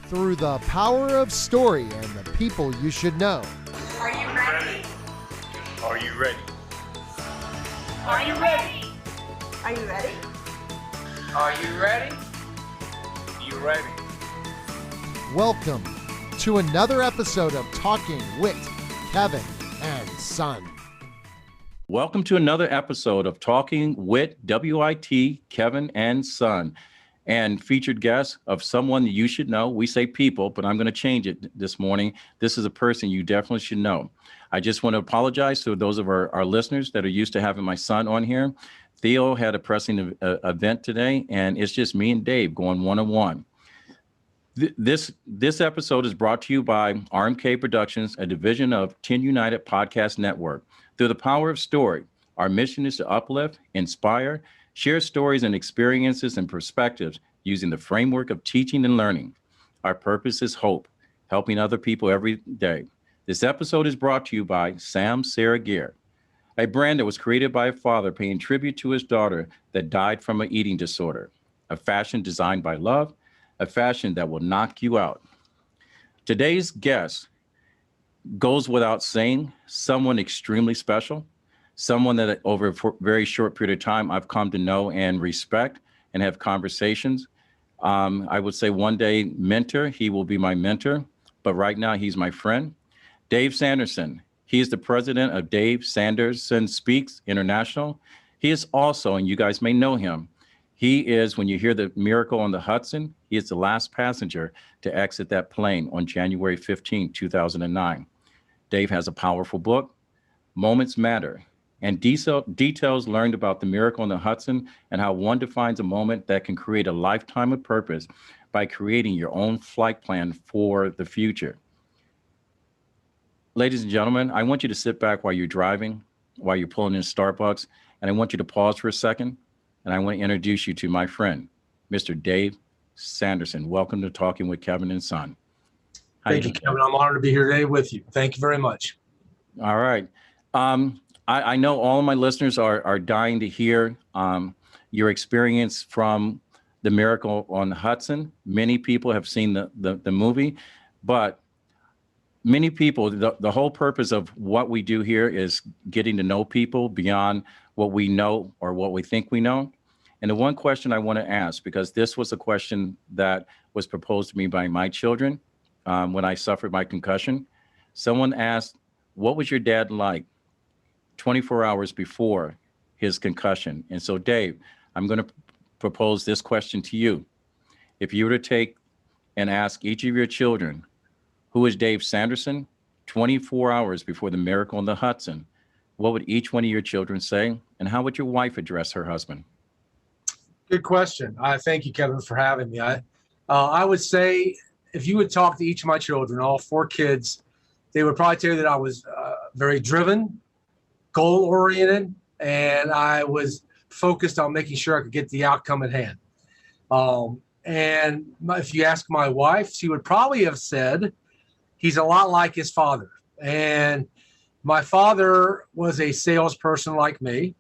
through the power of story and the people you should know. Are you ready? Are you ready? Are you ready? Are you ready? Are you ready? You ready? Welcome to another episode of Talking with Kevin and Son. Welcome to another episode of Talking with WIT, Kevin and Son, and featured guest of someone that you should know. We say people, but I'm going to change it this morning. This is a person you definitely should know. I just want to apologize to those of our listeners that are used to having my son on here. Theo had a pressing event today, and it's just me and Dave going one-on-one. This episode is brought to you by RMK Productions, a division of 10 United Podcast Network. Through the power of story, our mission is to uplift, inspire, share stories and experiences and perspectives using the framework of teaching and learning. Our purpose is hope, helping other people every day. This episode is brought to you by Sam Sarah Gear, a brand that was created by a father paying tribute to his daughter that died from an eating disorder. A fashion designed by love, a fashion that will knock you out. Today's guest goes without saying, someone extremely special, someone that over a very short period of time I've come to know and respect and have conversations. I would say one day mentor, he will be my mentor, but right now he's my friend. Dave Sanderson, he is the president of Dave Sanderson Speaks International. He is also, and you guys may know him, he is, when you hear the miracle on the Hudson, he is the last passenger to exit that plane on January 15, 2009. Dave has a powerful book, Moments Matter, and details learned about the miracle on the Hudson and how one defines a moment that can create a lifetime of purpose by creating your own flight plan for the future. Ladies and gentlemen, I want you to sit back while you're driving, while you're pulling in Starbucks, and I want you to pause for a second. And I want to introduce you to my friend, Mr. Dave Sanderson. Welcome to Talking with Kevin and Son. Thank you, Kevin. I'm honored to be here today with you. Thank you very much. All right. I know all of my listeners are dying to hear your experience from the miracle on the Hudson. Many people have seen the movie, but many people, the whole purpose of what we do here is getting to know people beyond what we know or what we think we know. And the one question I want to ask, because this was a question that was proposed to me by my children when I suffered my concussion. Someone asked, what was your dad like 24 hours before his concussion? And so, Dave, I'm going to propose this question to you. If you were to take and ask each of your children, who is Dave Sanderson 24 hours before the miracle on the Hudson, what would each one of your children say? And how would your wife address her husband? Good question. Thank you, Kevin, for having me. I would say if you would talk to each of my children, all four kids, they would probably tell you that I was very driven, goal-oriented, and I was focused on making sure I could get the outcome at hand. If you ask my wife, she would probably have said he's a lot like his father. And my father was a salesperson like me.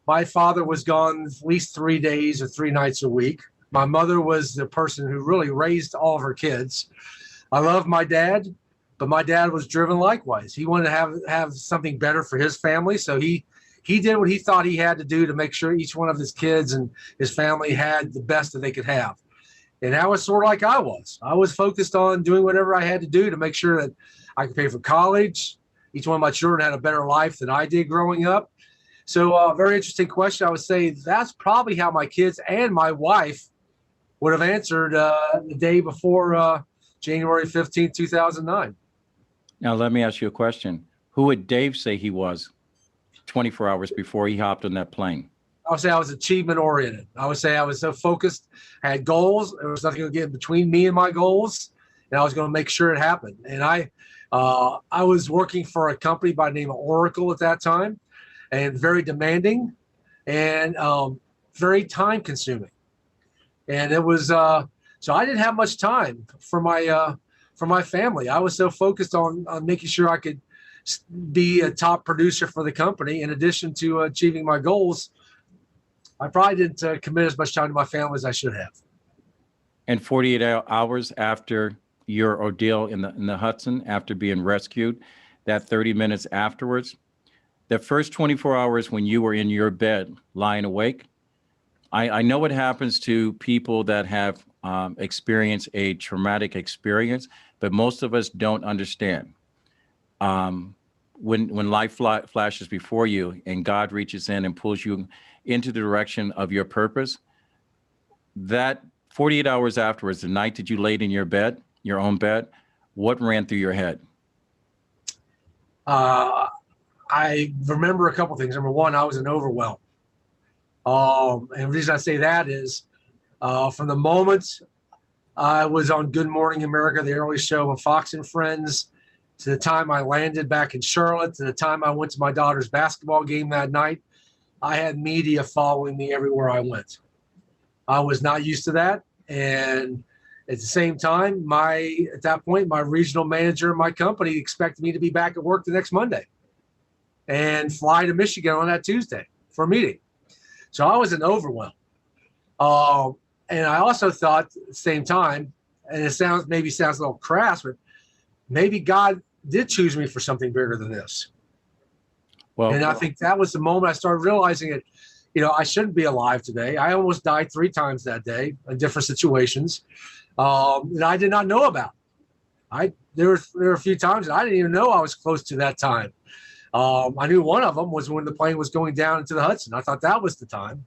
My father was gone at least 3 days or 3 nights a week. My mother was the person who really raised all of her kids. I love my dad, but my dad was driven likewise. He wanted to have something better for his family. So he did what he thought he had to do to make sure each one of his kids and his family had the best that they could have. And that was sort of like I was. I was focused on doing whatever I had to do to make sure that I could pay for college. Each one of my children had a better life than I did growing up. So very interesting question. I would say that's probably how my kids and my wife would have answered the day before January 15, 2009. Now, let me ask you a question. Who would Dave say he was 24 hours before he hopped on that plane? I would say I was achievement oriented. I would say I was so focused, I had goals. There was nothing to get between me and my goals, and I was going to make sure it happened. And I was working for a company by the name of Oracle at that time, and very demanding and very time consuming. And it was so I didn't have much time for my family. I was so focused on making sure I could be a top producer for the company in addition to achieving my goals. I probably didn't commit as much time to my family as I should have. And 48 hours after your ordeal in the Hudson, after being rescued, that 30 minutes afterwards, the first 24 hours when you were in your bed lying awake, I know what happens to people that have experienced a traumatic experience, but most of us don't understand. When life flashes before you and God reaches in and pulls you into the direction of your purpose, that 48 hours afterwards, the night that you laid in your bed, your own bed, what ran through your head? I remember a couple things. Number one, I was in overwhelm. And the reason I say that is from the moment I was on Good Morning America, the early show of Fox and Friends, to the time I landed back in Charlotte, to the time I went to my daughter's basketball game that night, I had media following me everywhere I went. I was not used to that. And at the same time, at that point, my regional manager of my company expected me to be back at work the next Monday and fly to Michigan on that Tuesday for a meeting. So I was in overwhelm. And I also thought at the same time, and it maybe sounds a little crass, but maybe God did choose me for something bigger than this. Well, and I think that was the moment I started realizing it. I shouldn't be alive today. I almost died 3 times that day in different situations that I did not know about. There were a few times that I didn't even know I was close to that time. I knew one of them was when the plane was going down into the Hudson. I thought that was the time.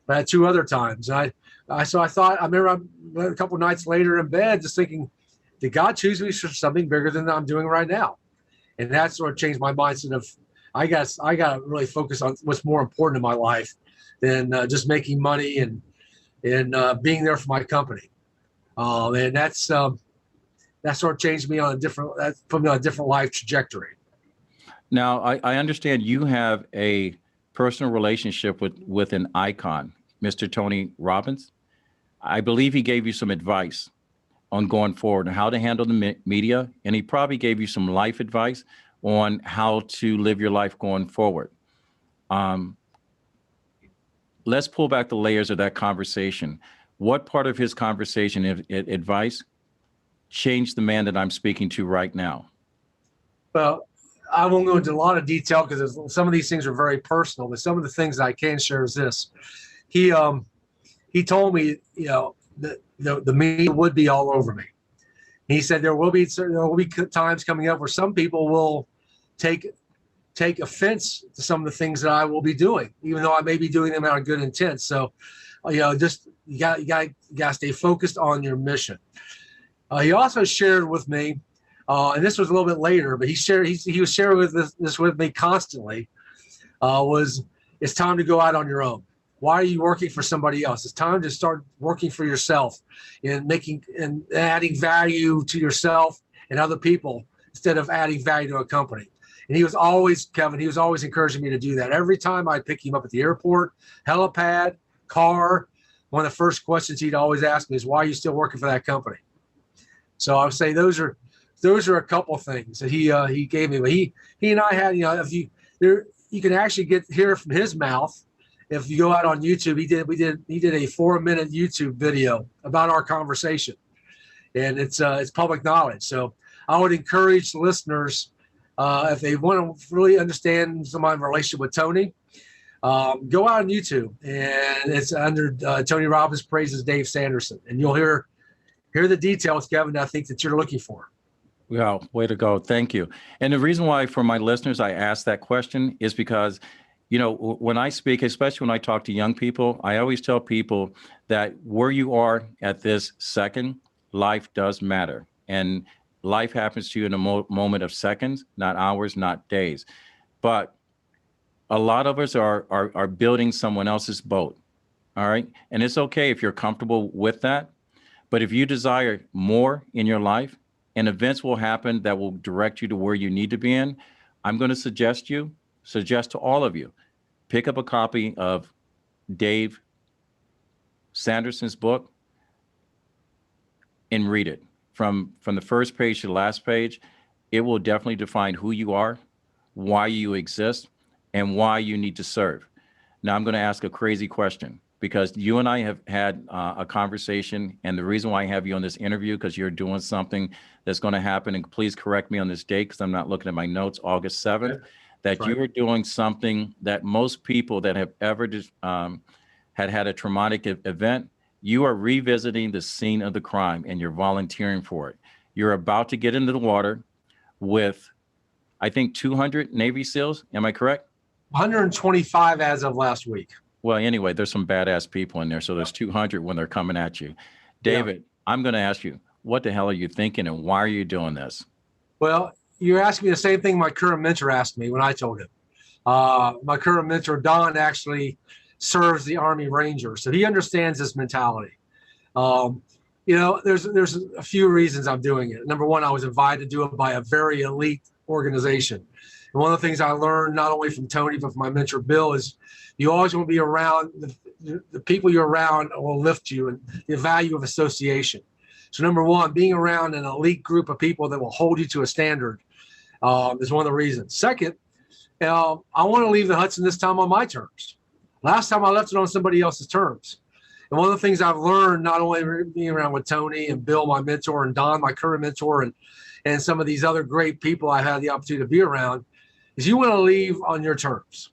But I had 2 other times. And I remember a couple of nights later in bed just thinking, did God choose me for something bigger than I'm doing right now? And that sort of changed my mindset of, I got to really focus on what's more important in my life than just making money and being there for my company. And that sort of changed me put me on a different life trajectory. Now, I understand you have a personal relationship with an icon, Mr. Tony Robbins. I believe he gave you some advice on going forward and how to handle the media, and he probably gave you some life advice on how to live your life going forward. Let's pull back the layers of that conversation. What part of his conversation advice changed the man that I'm speaking to right now? Well, I won't go into a lot of detail because some of these things are very personal, but some of the things that I can share is this. He told me, the media would be all over me. He said there will be times coming up where some people will take offense to some of the things that I will be doing, even though I may be doing them out of good intent. So, just you got to stay focused on your mission. He also shared with me, and this was a little bit later, but he was sharing this with me constantly. It's time to go out on your own. Why are you working for somebody else? It's time to start working for yourself and adding value to yourself and other people instead of adding value to a company. And he was always encouraging me to do that. Every time I'd pick him up at the airport, helipad, car, one of the first questions he'd always ask me is, why are you still working for that company? So I would say those are a couple of things that he gave me. But he and I had, you can actually hear from his mouth. If you go out on YouTube, he did a 4-minute YouTube video about our conversation, and it's public knowledge. So I would encourage listeners, if they want to really understand my relationship with Tony, go out on YouTube, and it's under Tony Robbins Praises Dave Sanderson, and you'll hear the details, Kevin, I think that you're looking for. Well, way to go. Thank you. And the reason why for my listeners I asked that question is because when I speak, especially when I talk to young people, I always tell people that where you are at this second, life does matter. And life happens to you in a moment of seconds, not hours, not days. But a lot of us are building someone else's boat. All right. And it's okay if you're comfortable with that. But if you desire more in your life, and events will happen that will direct you to where you need to be in, I'm going to suggest to all of you, pick up a copy of Dave Sanderson's book and read it. From the first page to the last page, it will definitely define who you are, why you exist, and why you need to serve. Now I'm going to ask a crazy question. because you and I have had a conversation, and the reason why I have you on this interview, because you're doing something that's going to happen, and please correct me on this date because I'm not looking at my notes, August 7th, Okay. that Right. you are doing something that most people that have ever had a traumatic event, you are revisiting the scene of the crime and you're volunteering for it. You're about to get into the water with, I think, 200 Navy SEALs. Am I correct? 125 as of last week. Well, anyway, there's some badass people in there. So there's 200 when they're coming at you. David, I'm going to ask you, what the hell are you thinking and why are you doing this? Well, you're asking me the same thing my current mentor asked me when I told him. My current mentor, Don, actually serves the Army Ranger, so he understands this mentality. There's a few reasons I'm doing it. Number one, I was invited to do it by a very elite organization. And one of the things I learned not only from Tony, but from my mentor, Bill, is you always want to be around the people you're around will lift you, and the value of association. So number one, being around an elite group of people that will hold you to a standard is one of the reasons. Second, I want to leave the Hudson this time on my terms. Last time I left it on somebody else's terms. And one of the things I've learned, not only being around with Tony and Bill, my mentor, and Don, my current mentor, and some of these other great people I've had the opportunity to be around, is you want to leave on your terms.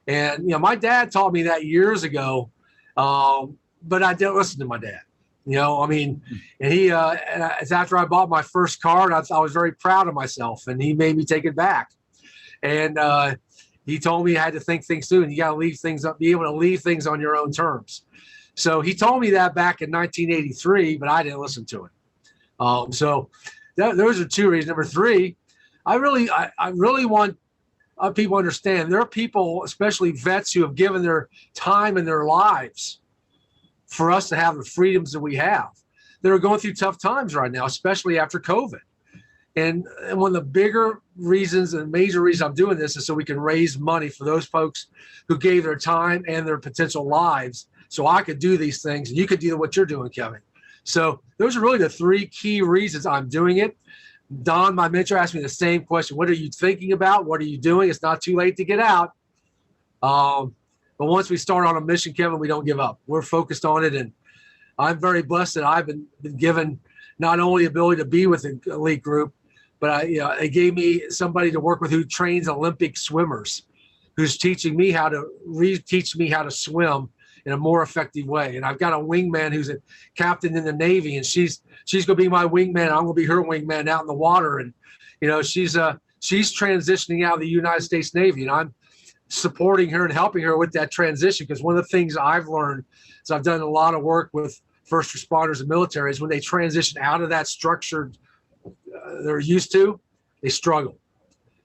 And, my dad taught me that years ago, but I didn't listen to my dad. And it's after I bought my first car, and I was very proud of myself, and he made me take it back. And he told me I had to think things through, and you got to leave things up, be able to leave things on your own terms. So he told me that back in 1983, but I didn't listen to it. Those are two reasons. Number three, I really want people to understand there are people, especially vets, who have given their time and their lives for us to have the freedoms that we have. That are going through tough times right now, especially after COVID. And one of the bigger reasons and major reasons I'm doing this is so we can raise money for those folks who gave their time and their potential lives so I could do these things and you could do what you're doing, Kevin. So those are really the three key reasons I'm doing it. Don, my mentor, asked me the same question. What are you thinking about? What are you doing? It's not too late to get out. But once we start on a mission, Kevin, we don't give up. We're focused on it. And I'm very blessed that I've been given not only the ability to be with an elite group, but it gave me somebody to work with who trains Olympic swimmers, who's teaching me how to reteach me how to swim in a more effective way. And I've got a wingman who's a captain in the Navy, and she's going to be my wingman. I'm going to be her wingman out in the water. And, she's transitioning out of the United States Navy, and I'm supporting her and helping her with that transition. Because one of the things I've learned is I've done a lot of work with first responders and military is when they transition out of that structured they're used to, they struggle.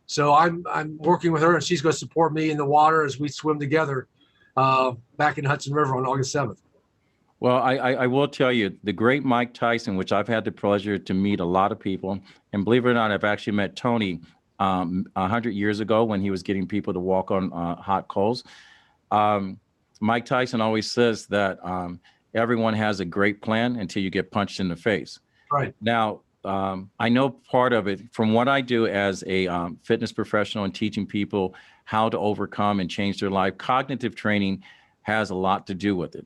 So I'm working with her, and she's going to support me in the water as we swim together back in Hudson River on August 7th. Well, I will tell you, the great Mike Tyson, which I've had the pleasure to meet a lot of people, and believe it or not, I've actually met Tony 100 years ago when he was getting people to walk on hot coals. Mike Tyson always says that everyone has a great plan until you get punched in the face. Right. Now, I know part of it from what I do as a fitness professional and teaching people how to overcome and change their life. Cognitive training has a lot to do with it.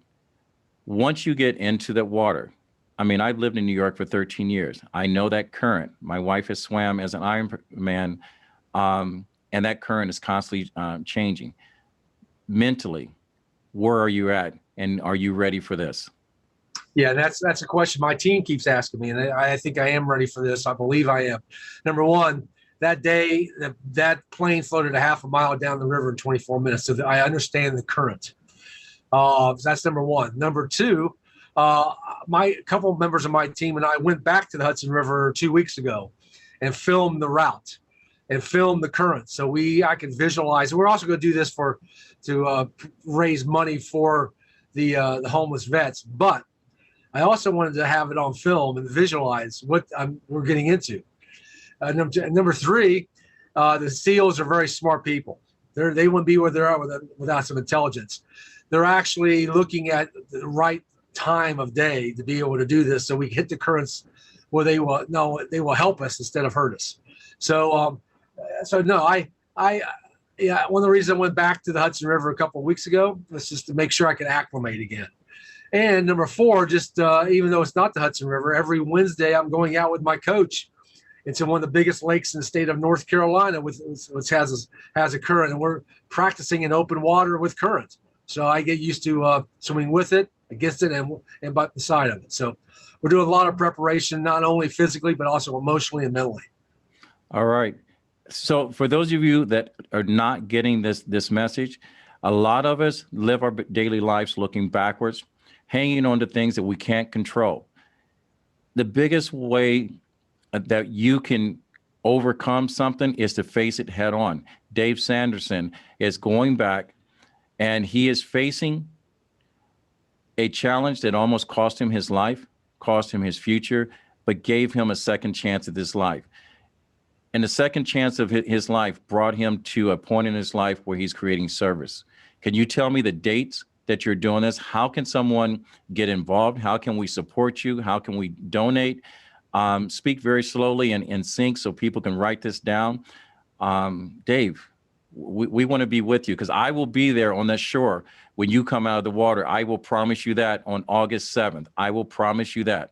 Once you get into that water, I've lived in New York for 13 years. I know that current. My wife has swam as an Ironman, and that current is constantly changing. Mentally, where are you at, and are you ready for this? Yeah, that's a question my team keeps asking me, and I think I am ready for this. I believe I am. Number one, that day, that plane floated a half a mile down the river in 24 minutes, so I understand the current. So that's number one. Number two, my couple of members of my team and I went back to the Hudson River 2 weeks ago and filmed the route and filmed the current, so I can visualize. And we're also going to do this to raise money for the homeless vets, but I also wanted to have it on film and visualize what we're getting into. Number three, the SEALs are very smart people. They wouldn't be where they are without some intelligence. They're actually looking at the right time of day to be able to do this, so we hit the currents where they will help us instead of hurt us. So no, yeah, one of the reasons I went back to the Hudson River a couple of weeks ago was just to make sure I could acclimate again. And number four, just even though it's not the Hudson River, every Wednesday I'm going out with my coach into one of the biggest lakes in the state of North Carolina, which has a current, and we're practicing in open water with current. So I get used to swimming with it, against it, and by the side of it. So we're doing a lot of preparation, not only physically but also emotionally and mentally. All right. So for those of you that are not getting this message, a lot of us live our daily lives looking backwards, hanging on to things that we can't control. The biggest way that you can overcome something is to face it head on. Dave Sanderson is going back, and he is facing a challenge that almost cost him his life, cost him his future, but gave him a second chance at this life. And the second chance of his life brought him to a point in his life where he's creating service. Can you tell me the dates that you're doing this? How can someone get involved? How can we support you? How can we donate? Speak very slowly and in sync so people can write this down. Dave, we want to be with you because I will be there on that shore when you come out of the water. I will promise you that on August 7th. I will promise you that.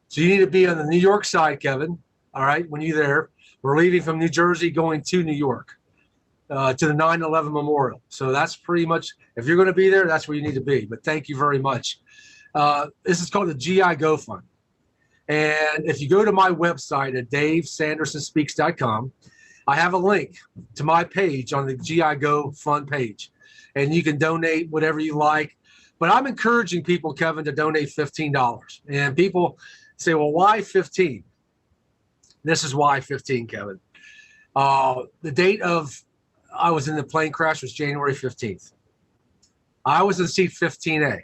So you need to be on the New York side, Kevin. All right, when you're there. We're leaving from New Jersey, going to New York, to the 9/11 Memorial. So that's pretty much, if you're going to be there, that's where you need to be. But thank you very much. This is called the GI Go Fund. And if you go to my website at davesandersonspeaks.com, I have a link to my page on the GI Go Fund page. And you can donate whatever you like. But I'm encouraging people, Kevin, to donate $15. And people say, well, why 15? This is why 15, Kevin. The date of I was in the plane crash was January 15th. I was in seat 15A.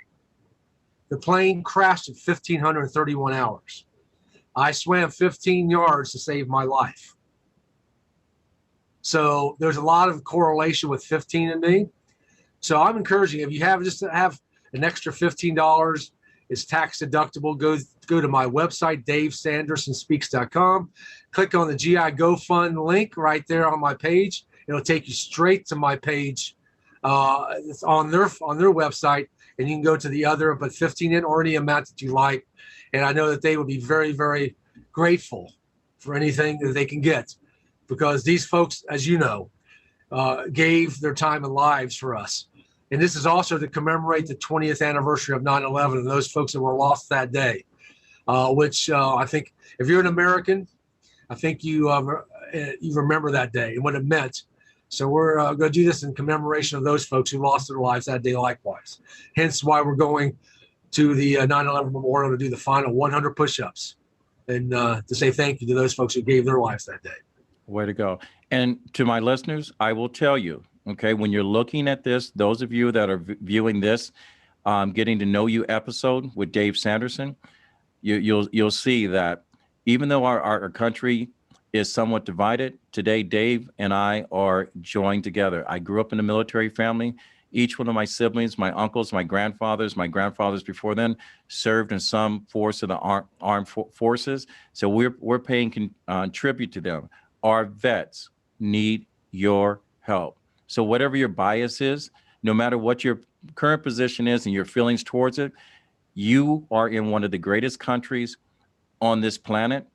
The plane crashed at 1,531 hours. I swam 15 yards to save my life. So there's a lot of correlation with 15 and me. So I'm encouraging, if you have just to have an extra $15, it's tax deductible. Go to my website, davesandersonspeaks.com. Click on the GI Go Fund link right there on my page. It'll take you straight to my page. It's on their website, and you can go to the other, but 15 in or any amount that you like. And I know that they would be very, very grateful for anything that they can get, because these folks, as you know, gave their time and lives for us. And this is also to commemorate the 20th anniversary of 9/11 and those folks that were lost that day, which I think if you're an American, I think you remember that day and what it meant. So we're going to do this in commemoration of those folks who lost their lives that day likewise. Hence why we're going to the 9/11 Memorial to do the final 100 push-ups and to say thank you to those folks who gave their lives that day. Way to go. And to my listeners, I will tell you, okay, when you're looking at this, those of you that are viewing this, Getting to Know You episode with Dave Sanderson, you'll see that even though our country is somewhat divided, today Dave and I are joined together. I grew up in a military family. Each one of my siblings, my uncles, my grandfathers before then served in some force of the armed forces. So we're paying tribute to them. Our vets need your help. So whatever your bias is, no matter what your current position is and your feelings towards it, you are in one of the greatest countries on this planet.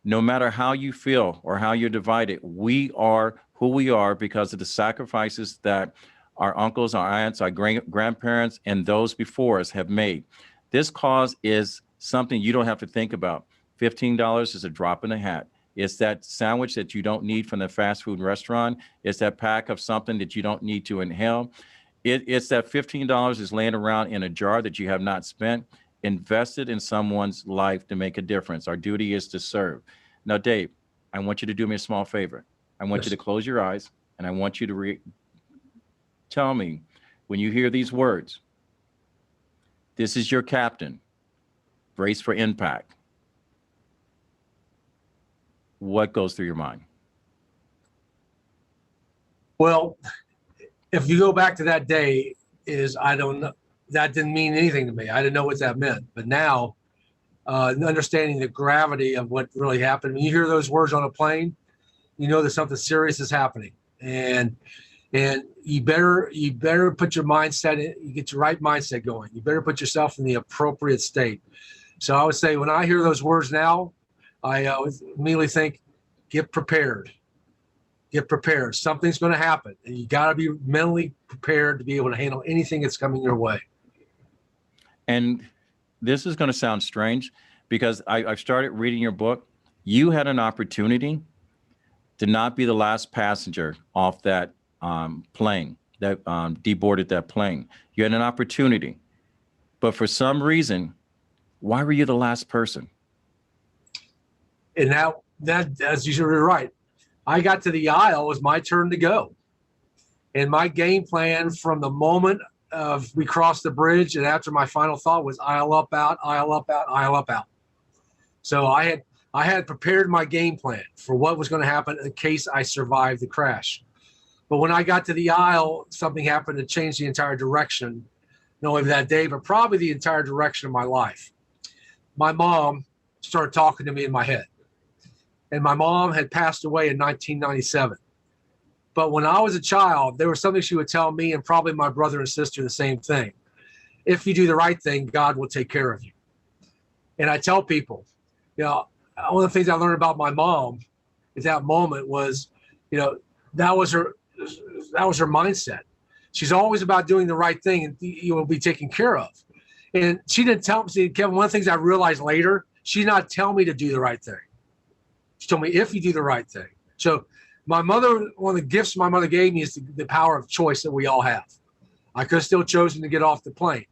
No matter how you feel or how you're divided, we are who we are because of the sacrifices that our uncles, our aunts, our grandparents, and those before us have made. This cause is something you don't have to think about. $15 is a drop in the hat. It's that sandwich that you don't need from the fast food restaurant. It's that pack of something that you don't need to inhale. It's that $15 is laying around in a jar that you have not spent, invested in someone's life to make a difference. Our duty is to serve. Now, Dave, I want you to do me a small favor. I want you to close your eyes, and I want you to tell me, when you hear these words, this is your captain, brace for impact. What goes through your mind? Well, if you go back to that day, I don't know, that didn't mean anything to me. I didn't know what that meant. But now, understanding the gravity of what really happened, when you hear those words on a plane, you know that something serious is happening. And And you better put your mindset in, you get your right mindset going. You better put yourself in the appropriate state. So I would say when I hear those words now, I immediately think, get prepared. Get prepared. Something's going to happen, and you got to be mentally prepared to be able to handle anything that's coming your way. And this is going to sound strange because I've started reading your book. You had an opportunity to not be the last passenger off that plane that deboarded that plane. You had an opportunity, but for some reason, why were you the last person? And now that, as you're right, I got to the aisle, it was my turn to go. And my game plan from the moment of we crossed the bridge and after my final thought was aisle up, out, aisle up, out, aisle up, out. So I had prepared my game plan for what was going to happen in case I survived the crash. But when I got to the aisle, something happened to change the entire direction, not only that day, but probably the entire direction of my life. My mom started talking to me in my head. And my mom had passed away in 1997. But when I was a child, there was something she would tell me and probably my brother and sister the same thing. If you do the right thing, God will take care of you. And I tell people, you know, one of the things I learned about my mom at that moment was, you know, that was her mindset. She's always about doing the right thing and you will be taken care of. And she didn't tell me, see, Kevin, one of the things I realized later, she did not tell me to do the right thing. She told me, if you do the right thing. So my mother, one of the gifts my mother gave me is the power of choice that we all have. I could have still chosen to get off the plane.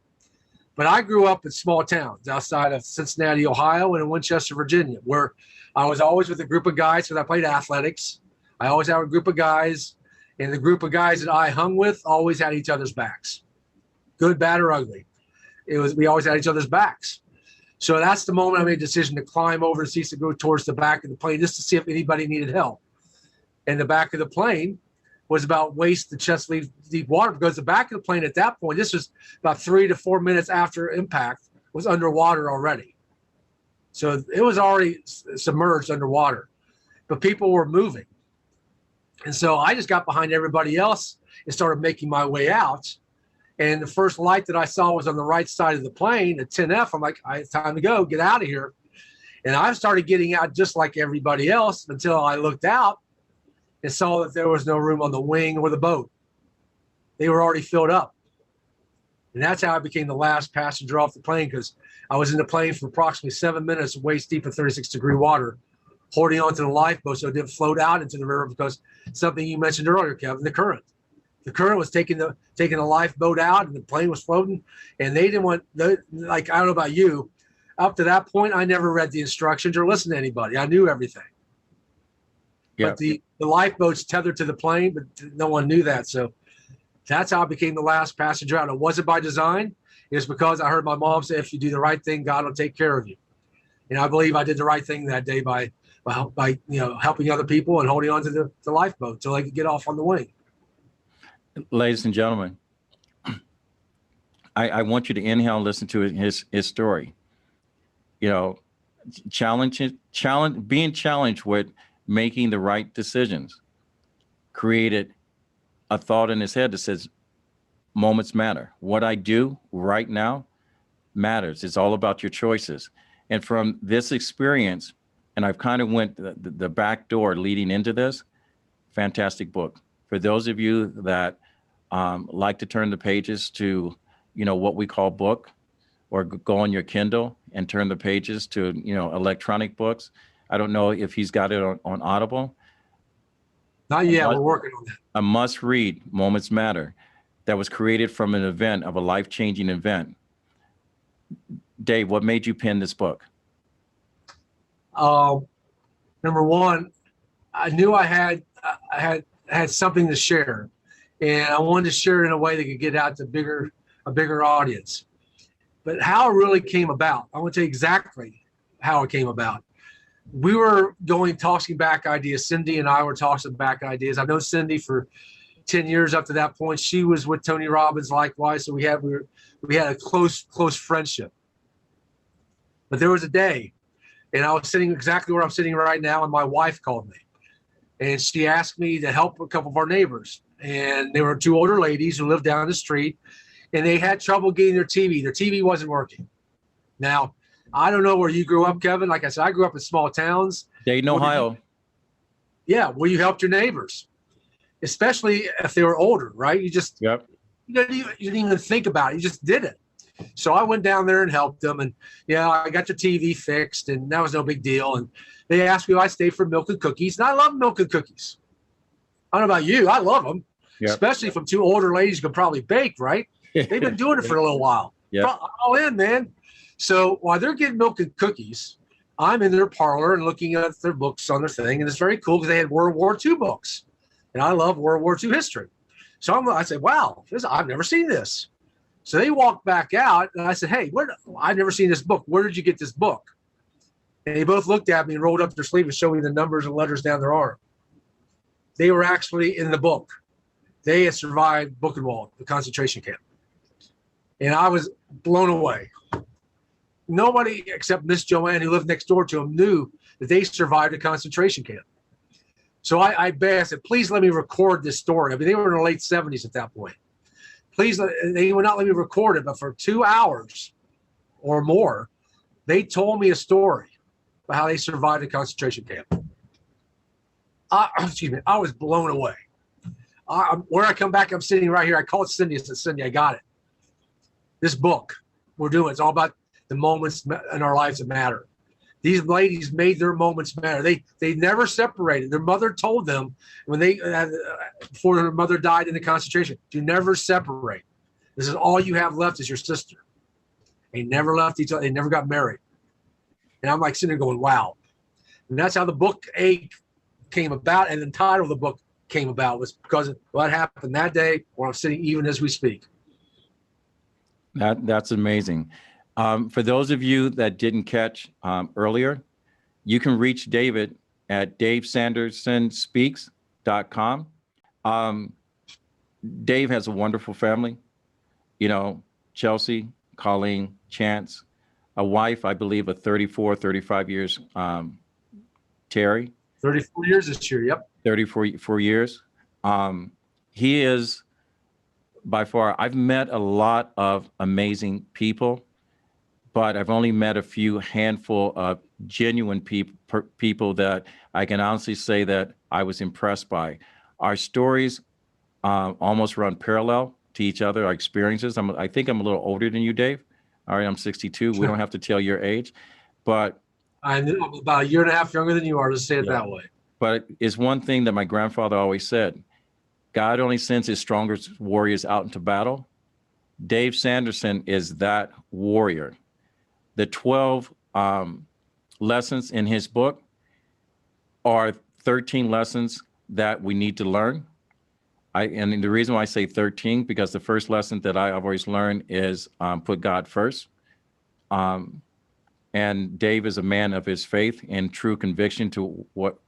But I grew up in small towns outside of Cincinnati, Ohio, and in Winchester, Virginia, where I was always with a group of guys because I played athletics. I always had a group of guys, and the group of guys that I hung with always had each other's backs. Good, bad, or ugly. We always had each other's backs. So that's the moment I made a decision to climb over the seats to go towards the back of the plane just to see if anybody needed help. And the back of the plane was about waist to chest deep water because the back of the plane at that point, this was about 3 to 4 minutes after impact, was underwater already. So it was already submerged underwater, but people were moving. And so I just got behind everybody else and started making my way out. And the first light that I saw was on the right side of the plane at 10F. I'm like, it's time to go, get out of here. And I started getting out just like everybody else until I looked out and saw that there was no room on the wing or the boat. They were already filled up. And that's how I became the last passenger off the plane, because I was in the plane for approximately 7 minutes, waist deep in 36-degree water, holding onto the lifeboat so it didn't float out into the river, because something you mentioned earlier, Kevin, the current. The current was taking the lifeboat out, and the plane was floating. And they didn't want, like, I don't know about you, up to that point, I never read the instructions or listened to anybody. I knew everything. But the lifeboat's tethered to the plane, but no one knew that. So that's how I became the last passenger out. It wasn't by design. It was because I heard my mom say, if you do the right thing, God will take care of you. And I believe I did the right thing that day by helping other people and holding on to the lifeboat until they could get off on the wing. Ladies and gentlemen, I want you to inhale and listen to his story. You know, being challenged with making the right decisions created a thought in his head that says, moments matter. What I do right now matters. It's all about your choices. And from this experience, and I've kind of went the back door leading into this, fantastic book. For those of you that like to turn the pages to, what we call book, or go on your Kindle and turn the pages to, electronic books. I don't know if he's got it on Audible. Not yet. We're working on that. A must read, Moments Matter, that was created from an event of a life-changing event. Dave, what made you pen this book? Number one, I knew I had something to share, and I wanted to share it in a way that could get out to a bigger audience. But how it really came about, I want to tell you exactly how it came about. We were tossing back ideas. Cindy and I were tossing back ideas. I've known Cindy for 10 years up to that point. She was with Tony Robbins likewise, so we had a close friendship. But there was a day, and I was sitting exactly where I'm sitting right now, and my wife called me. And she asked me to help a couple of our neighbors. and they were two older ladies who lived down the street, and they had trouble getting their TV. Their TV wasn't working. Now, I don't know where you grew up, Kevin. Like I said, I grew up in small towns. Dayton, Ohio. Where you helped your neighbors, especially if they were older, right? You didn't even think about it. You just did it. So I went down there and helped them, and I got their TV fixed, and that was no big deal. And they asked me if I stayed for milk and cookies, and I love milk and cookies. I don't know about you, I love them, especially from two older ladies who could probably bake, right? They've been doing it for a little while. All in, man. So while they're getting milk and cookies, I'm in their parlor and looking at their books on their thing, and it's very cool because they had World War II books, and I love World War II history. So I said, wow, I've never seen this. So they walked back out, and I said, hey, I've never seen this book. Where did you get this book? And they both looked at me and rolled up their sleeve and showed me the numbers and letters down their arm. They were actually in the book. They had survived Buchenwald, the concentration camp. And I was blown away. Nobody except Miss Joanne, who lived next door to them, knew that they survived a concentration camp. So I said, please let me record this story. I mean, they were in the late 70s at that point. Please, they would not let me record it, but for 2 hours or more, they told me a story about how they survived a concentration camp. I was blown away. Where I come back, I'm sitting right here. I called Cindy. I said, Cindy, I got it. This book we're doing, it's all about the moments in our lives that matter. These ladies made their moments matter. They never separated. Their mother told them when before their mother died in the concentration, to never separate. This is all you have left is your sister. They never left each other. They never got married. And I'm like sitting there going, wow. And that's how the book came about, and the title of the book came about was because of what happened that day where I'm sitting even as we speak. That's amazing. For those of you that didn't catch earlier, you can reach David at DaveSandersonSpeaks.com. Dave has a wonderful family, Chelsea, Colleen, Chance, a wife, I believe, of 35 years, Terry. 34 years this year, yep. 34 years. He is, by far, I've met a lot of amazing people, but I've only met a few handful of genuine people that I can honestly say that I was impressed by. Our stories almost run parallel to each other, our experiences. I think I'm a little older than you, Dave. All right, I'm 62. We don't have to tell your age, but I'm about a year and a half younger than you are, to say it that way. But it's one thing that my grandfather always said: God only sends his strongest warriors out into battle. Dave Sanderson is that warrior. The 12 lessons in his book are 13 lessons that we need to learn. And the reason why I say 13, because the first lesson that I've always learned is put God first. And Dave is a man of his faith and true conviction to what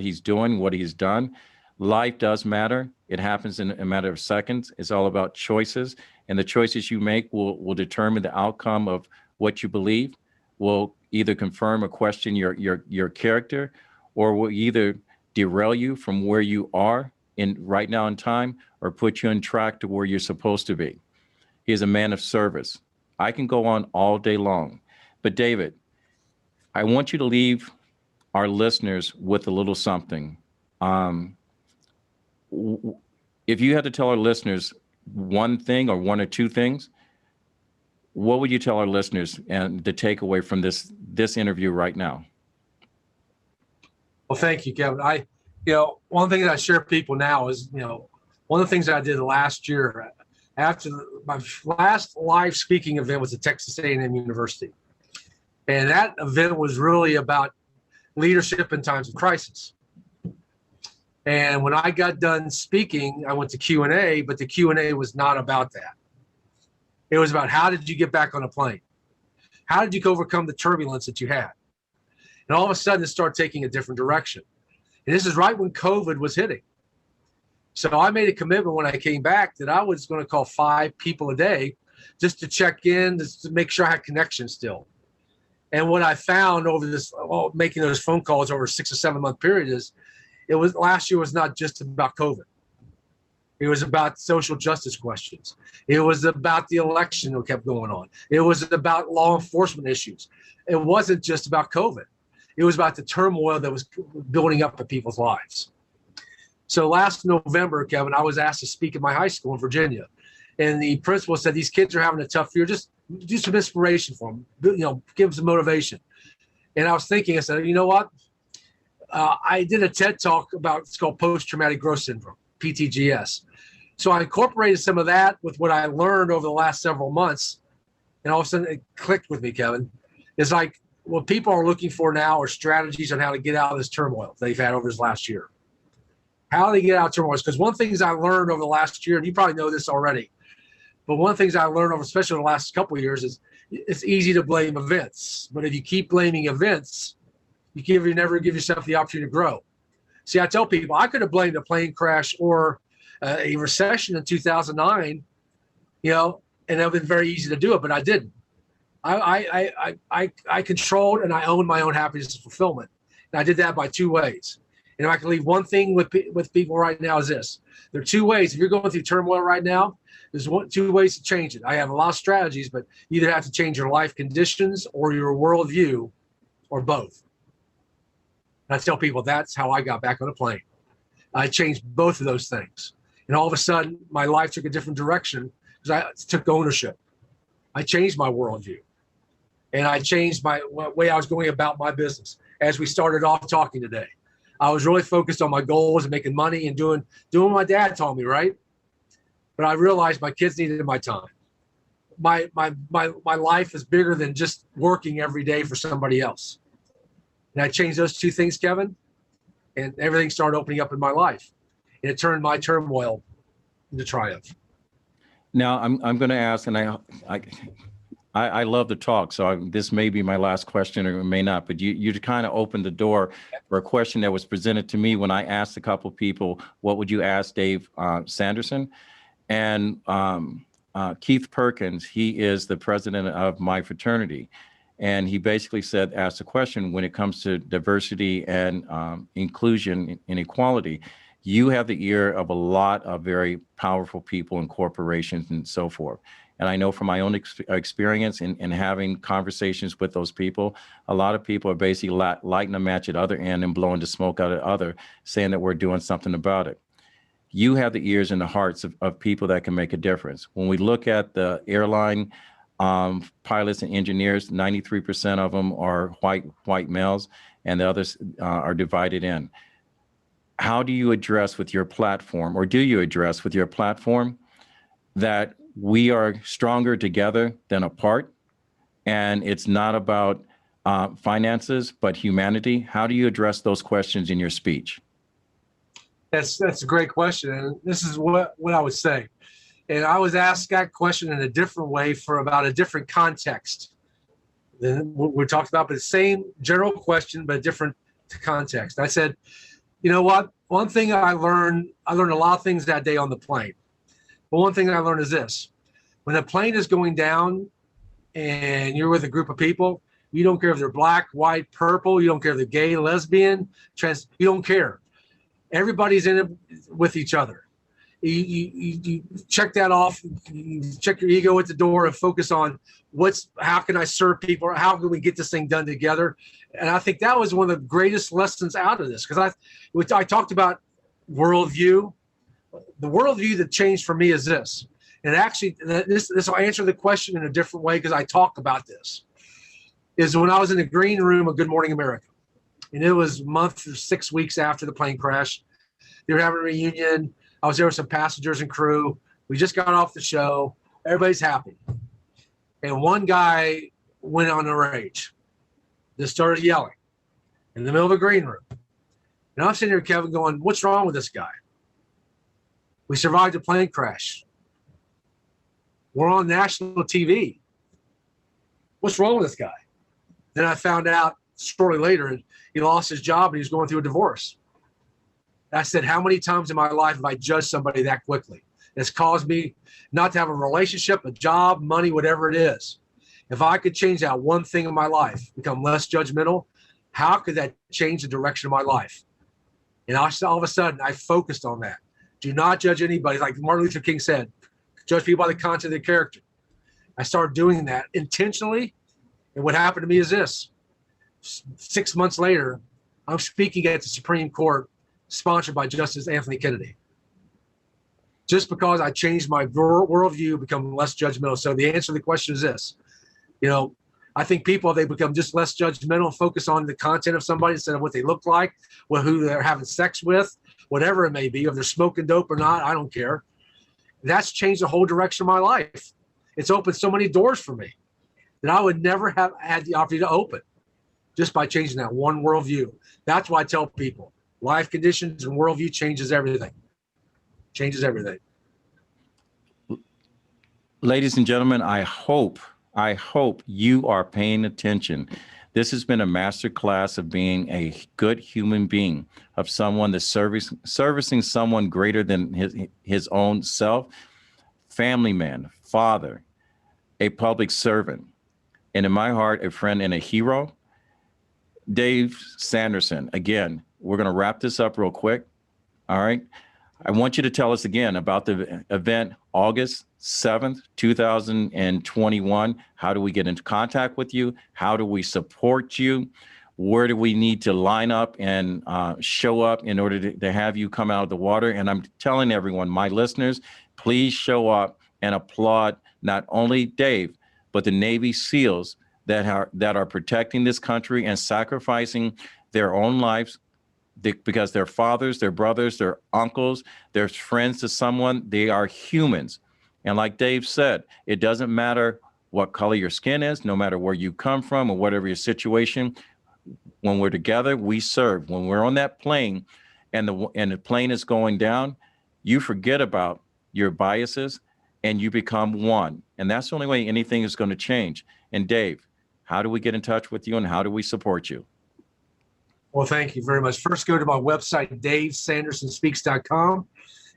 he's doing, what he's done. Life does matter. It happens in a matter of seconds. It's all about choices, and the choices you make will determine the outcome of what you believe. Will either confirm or question your character, or will either derail you from where you are right now in time, or put you on track to where you're supposed to be. He is a man of service. I can go on all day long, but David, I want you to leave our listeners with a little something. If you had to tell our listeners one thing or one or two things, what would you tell our listeners and the takeaway from this interview right now? Well, thank you, Kevin. One thing that I share with people now is, one of the things I did last year after my last live speaking event was at Texas A&M University. And that event was really about leadership in times of crisis. And when I got done speaking, I went to Q&A, but the Q&A was not about that. It was about, how did you get back on a plane? How did you overcome the turbulence that you had? And all of a sudden, it started taking a different direction. And this is right when COVID was hitting. So I made a commitment when I came back that I was going to call 5 people a day just to check in, just to make sure I had connection still. And what I found over this, making those phone calls over a 6 or 7 month period is, last year was not just about COVID. It was about social justice questions. It was about the election that kept going on. It was about law enforcement issues. It wasn't just about COVID. It was about the turmoil that was building up in people's lives. So last November, Kevin, I was asked to speak at my high school in Virginia. And the principal said, these kids are having a tough year. Just do some inspiration for them, give them some motivation. And I was thinking, I said, you know what? I did a TED talk about, it's called post-traumatic growth syndrome, PTGS. So I incorporated some of that with what I learned over the last several months. And all of a sudden it clicked with me, Kevin. It's like what people are looking for now are strategies on how to get out of this turmoil they've had over this last year. How do they get out of turmoil? Because one of the things I learned over the last year, and you probably know this already, but one of the things I learned over, especially in the last couple of years, is it's easy to blame events. But if you keep blaming events, you never give yourself the opportunity to grow. See, I tell people I could have blamed a plane crash or a recession in 2009, and that would have been very easy to do it, but I didn't. I controlled and I owned my own happiness and fulfillment. And I did that by two ways. And if I can leave one thing with people right now is this. There are two ways. If you're going through turmoil right now, there's two ways to change it. I have a lot of strategies, but you either have to change your life conditions or your worldview or both. And I tell people that's how I got back on a plane. I changed both of those things. And all of a sudden, my life took a different direction because I took ownership. I changed my worldview. And I changed my way I was going about my business. As we started off talking today, I was really focused on my goals and making money and doing what my dad taught me, right? But I realized my kids needed my time. My life is bigger than just working every day for somebody else. And I changed those two things, Kevin, and everything started opening up in my life. And it turned my turmoil into triumph. Now I'm going to ask, and I love to talk, so this may be my last question or it may not, but you kind of opened the door for a question that was presented to me when I asked a couple of people, what would you ask Dave Sanderson? And Keith Perkins, he is the president of my fraternity. And he basically asked a question when it comes to diversity and inclusion and equality. You have the ear of a lot of very powerful people and corporations and so forth. And I know from my own experience in having conversations with those people, a lot of people are basically lighting a match at other end and blowing the smoke out at other, saying that we're doing something about it. You have the ears and the hearts of people that can make a difference. When we look at the airline pilots and engineers, 93% of them are white males, and the others are divided in. How do you address with your platform, or do you address with your platform, that we are stronger together than apart, and it's not about finances, but humanity? How do you address those questions in your speech? That's a great question, and this is what I would say. And I was asked that question in a different way for about a different context than what we talked about, but the same general question, but a different context. I said, you know what? One thing I learned a lot of things that day on the plane. But one thing I learned is this. When a plane is going down and you're with a group of people, you don't care if they're black, white, purple, you don't care if they're gay, lesbian, trans, you don't care. Everybody's in it with each other. You check that off, you check your ego at the door and focus on how can I serve people? How can we get this thing done together? And I think that was one of the greatest lessons out of this, because I talked about worldview. The worldview that changed for me is this. And actually, this will answer the question in a different way because I talk about this. Is when I was in the green room of Good Morning America, and it was a month or 6 weeks after the plane crash. They were having a reunion. I was there with some passengers and crew. We just got off the show. Everybody's happy. And one guy went on a rage. Just started yelling in the middle of a green room. And I'm sitting here, Kevin, going, what's wrong with this guy? We survived a plane crash. We're on national TV. What's wrong with this guy? Then I found out shortly later he lost his job and he was going through a divorce. I said, how many times in my life have I judged somebody that quickly? It's caused me not to have a relationship, a job, money, whatever it is. If I could change that one thing in my life, become less judgmental, how could that change the direction of my life? And all of a sudden, I focused on that. Do not judge anybody. Like Martin Luther King said, judge people by the content of their character. I started doing that intentionally. And what happened to me is this. 6 months later, I'm speaking at the Supreme Court, sponsored by Justice Anthony Kennedy. Just because I changed my worldview, become less judgmental. So the answer to the question is this. I think people, they become just less judgmental, focus on the content of somebody instead of what they look like, who they're having sex with, whatever it may be, if they're smoking dope or not, I don't care. That's changed the whole direction of my life. It's opened so many doors for me that I would never have had the opportunity to open just by changing that one worldview. That's why I tell people, life conditions and worldview changes everything. Changes everything. Ladies and gentlemen, I hope you are paying attention. This has been a master class of being a good human being, of someone that's servicing someone greater than his own self, family man, father, a public servant, and in my heart, a friend and a hero. Dave Sanderson, again, we're going to wrap this up real quick. All right. I want you to tell us again about the event, August 7th, 2021. How do we get into contact with you? How do we support you? Where do we need to line up and show up in order to have you come out of the water? And I'm telling everyone, my listeners, please show up and applaud not only Dave, but the Navy SEALs that are protecting this country and sacrificing their own lives because their fathers, their brothers, their uncles, their friends to someone. They are humans. And like Dave said, it doesn't matter what color your skin is, no matter where you come from or whatever your situation. When we're together, we serve. When we're on that plane and the plane is going down, you forget about your biases and you become one. And that's the only way anything is going to change. And Dave, how do we get in touch with you and how do we support you? Well, thank you very much. First, go to my website, DaveSandersonSpeaks.com.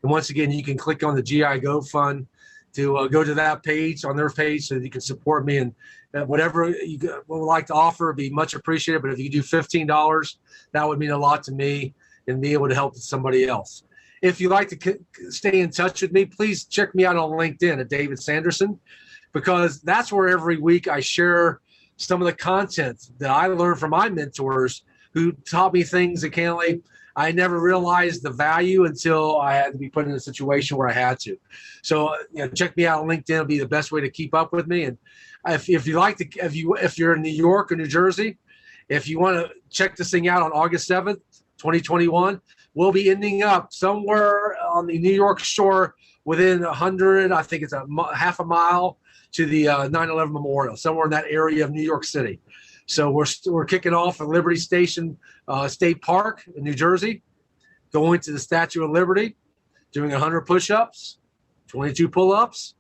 And once again, you can click on the GI Go Fund to go to that page, on their page, so that you can support me. And whatever you would like to offer would be much appreciated. But if you do $15, that would mean a lot to me and be able to help somebody else. If you'd like to stay in touch with me, please check me out on LinkedIn at David Sanderson, because that's where every week I share some of the content that I learned from my mentors who taught me things that I never realized the value until I had to be put in a situation where I had to. So check me out on LinkedIn. It'll be the best way to keep up with me. And if you like to, if you're in New York or New Jersey, if you want to check this thing out on August 7th, 2021, we'll be ending up somewhere on the New York shore within 100, I think it's half a mile to the 9/11 Memorial, somewhere in that area of New York City. So we're kicking off at Liberty Station State Park in New Jersey, going to the Statue of Liberty, doing 100 push-ups, 22 pull-ups,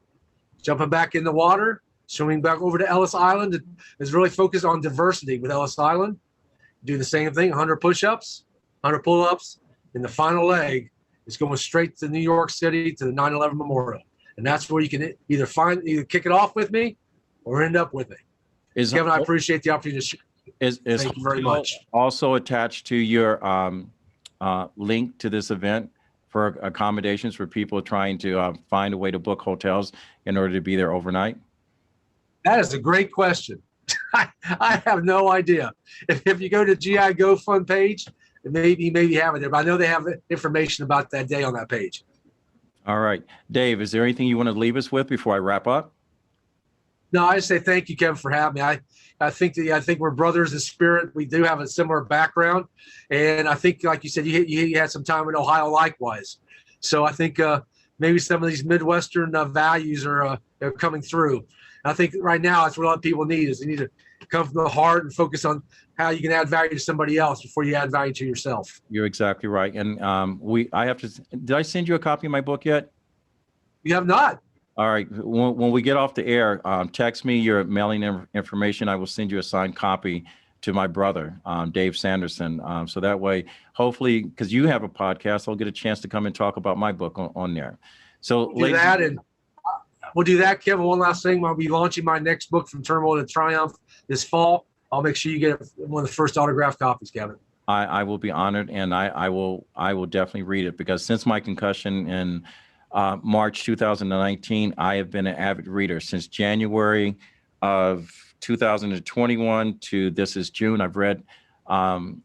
jumping back in the water, swimming back over to Ellis Island. It's really focused on diversity with Ellis Island. Do the same thing, 100 push-ups, 100 pull-ups, and the final leg is going straight to New York City to the 9/11 Memorial. And that's where you can either kick it off with me or end up with me. Kevin, I appreciate the opportunity to share. Thank you very much. Also attached to your link to this event for accommodations for people trying to find a way to book hotels in order to be there overnight? That is a great question. I have no idea. If you go to GI Go Fund page, maybe have it there, but I know they have information about that day on that page. All right. Dave, is there anything you want to leave us with before I wrap up? No, I just say thank you, Kevin, for having me. I think we're brothers in spirit. We do have a similar background, and I think, like you said, you had some time in Ohio, likewise. So I think maybe some of these Midwestern values are coming through. And I think right now that's what a lot of people need is they need to come from the heart and focus on how you can add value to somebody else before you add value to yourself. You're exactly right. And did I send you a copy of my book yet? You have not. All right. When we get off the air, text me your mailing information. I will send you a signed copy to my brother, Dave Sanderson. So that way, hopefully, because you have a podcast, I'll get a chance to come and talk about my book on there. So we'll do that, Kevin. One last thing. I'll be launching my next book, From Turmoil to Triumph, this fall. I'll make sure you get one of the first autographed copies, Kevin. I will be honored, and I will definitely read it, because since my concussion in March 2019, I have been an avid reader. Since January of 2021 to this is June, I've read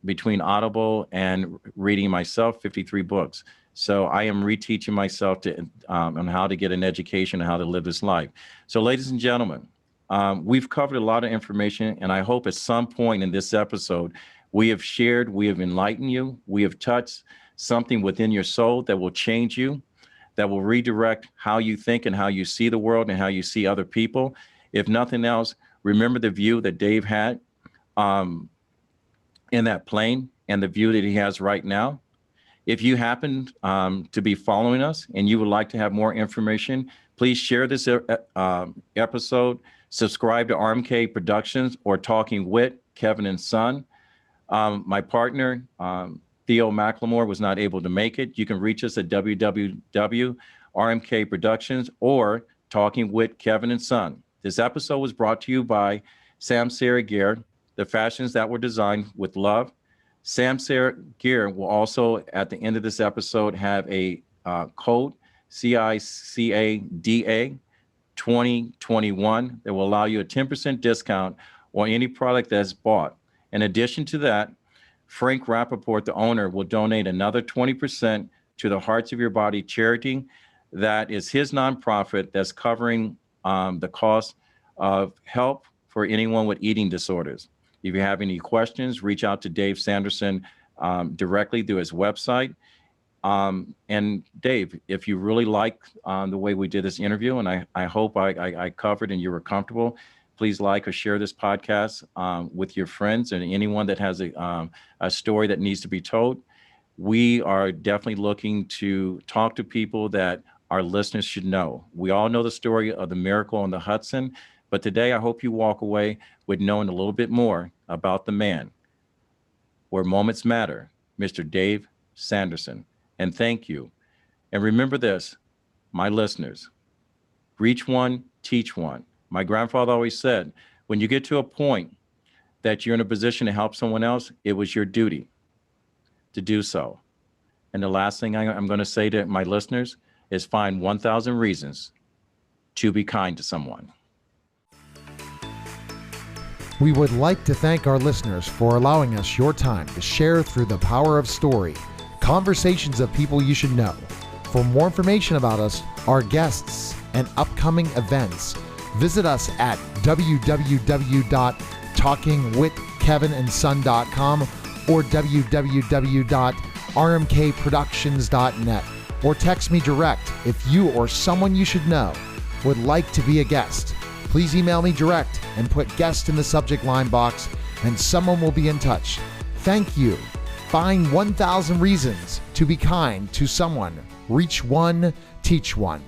between Audible and reading myself 53 books. So I am reteaching myself on how to get an education and how to live this life. So, ladies and gentlemen, we've covered a lot of information, and I hope at some point in this episode, we have shared, we have enlightened you, we have touched something within your soul that will change you, that will redirect how you think and how you see the world and how you see other people. If nothing else, remember the view that Dave had in that plane and the view that he has right now. If you happen to be following us and you would like to have more information, please share this episode, subscribe to RMK Productions or Talking Wit, Kevin and Son. My partner, Theo McLemore, was not able to make it. You can reach us at www.rmk Productions or Talking Wit, Kevin and Son. This episode was brought to you by Sam Sarah Gear, the fashions that were designed with love. Sam Sarah Gear will also, at the end of this episode, have a code, CICADA 2021, that will allow you a 10% discount on any product that's bought. In addition to that, Frank Rappaport, the owner, will donate another 20% to the Hearts of Your Body charity. That is his nonprofit that's covering the cost of help for anyone with eating disorders. If you have any questions, reach out to Dave Sanderson directly through his website. And Dave, if you really like the way we did this interview, and I hope I covered and you were comfortable, please like or share this podcast with your friends and anyone that has a story that needs to be told. We are definitely looking to talk to people that our listeners should know. We all know the story of the miracle on the Hudson, but today I hope you walk away with knowing a little bit more about the man where moments matter, Mr. Dave Sanderson. And thank you. And remember this, my listeners, reach one, teach one. My grandfather always said, when you get to a point that you're in a position to help someone else, it was your duty to do so. And the last thing I'm going to say to my listeners is find 1,000 reasons to be kind to someone. We would like to thank our listeners for allowing us your time to share through the power of story, conversations of people you should know. For more information about us, our guests, and upcoming events, visit us at www.talkingwithkevinandson.com or www.rmkproductions.net, or text me direct if you or someone you should know would like to be a guest. Please email me direct and put guest in the subject line box, and someone will be in touch. Thank you. Find 1,000 reasons to be kind to someone. Reach one, teach one.